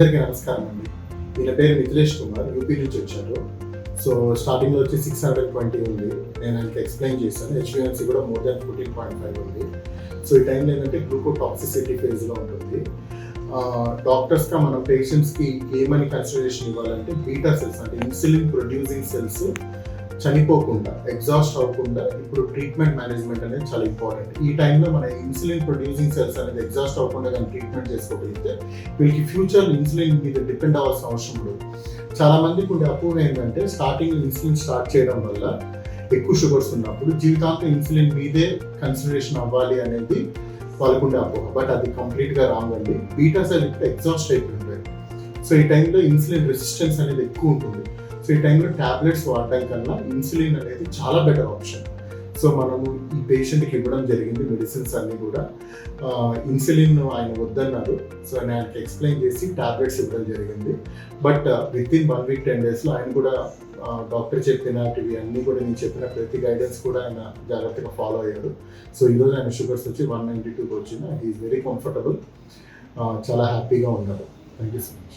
అందరికీ నమస్కారం అండి. ఈయన పేరు మిథిలేష్ కుమార్, యూపీ నుంచి వచ్చారు. సో స్టార్టింగ్లో వచ్చి 620 ఉంది. నేను ఆయనకి ఎక్స్ప్లెయిన్ చేశాను. HbA1c కూడా మోర్ దాన్ 14.5 ఉంది. సో ఈ టైంలో ఏంటంటే గ్లూకోటాక్సిసిటీ ఫేజ్లో ఉంటుంది. డాక్టర్స్గా మనం పేషెంట్స్కి ఏమని కన్సిడరేషన్ ఇవ్వాలంటే బీటా సెల్స్ అంటే ఇన్సులిన్ ప్రొడ్యూసింగ్ సెల్స్ చనిపోకుండా, ఎగ్జాస్ట్ అవ్వకుండా ఇప్పుడు ట్రీట్మెంట్ మేనేజ్మెంట్ అనేది చాలా ఇంపార్టెంట్. ఈ టైంలో మన ఇన్సులిన్ ప్రొడ్యూసింగ్ సెల్స్ అనేది ఎగ్జాస్ట్ అవ్వకుండా కానీ ట్రీట్మెంట్ చేసుకోగలిగితే వీళ్ళకి ఫ్యూచర్ ఇన్సులిన్ మీద డిపెండ్ అవ్వాల్సిన అవసరం లేదు. చాలా మందికి ఉండే అపోహ ఏంటంటే స్టార్టింగ్ ఇన్సులిన్ స్టార్ట్ చేయడం వల్ల ఎక్కువ షుగర్స్ ఉన్నప్పుడు జీవితాంతం ఇన్సులిన్ మీదే కన్సిడరేషన్ అవ్వాలి అనేది వాళ్ళకు ఉండే అపోహ. బట్ అది కంప్లీట్గా రాంగ్ అండి. బీటా సెల్ ఇప్పుడు ఎగ్జాస్ట్ అయిపోయింది. సో ఈ టైంలో ఇన్సులిన్ రెసిస్టెన్స్ అనేది ఎక్కువ ఉంటుంది. సో ఈ టైంలో ట్యాబ్లెట్స్ వాడడం కన్నా ఇన్సులిన్ అనేది చాలా బెటర్ ఆప్షన్. సో మనము ఈ పేషెంట్కి ఇవ్వడం జరిగింది మెడిసిన్స్ అన్నీ కూడా. ఇన్సులిన్ ఆయన వద్దన్నారు. సో నేను ఆయనకి ఎక్స్ప్లెయిన్ చేసి ట్యాబ్లెట్స్ ఇవ్వడం జరిగింది. బట్ విత్ ఇన్ 1 వీక్ 10 డేస్లో ఆయన కూడా డాక్టర్ చెప్పినవి అన్నీ కూడా నేను చెప్పిన ప్రతి గైడెన్స్ కూడా ఆయన జాగ్రత్తగా ఫాలో అయ్యారు. సో ఈరోజు ఆయన షుగర్స్ వచ్చి 192కి వచ్చింది. హీఈస్ వెరీ కంఫర్టబుల్, చాలా హ్యాపీగా ఉన్నారు. Thank you so much.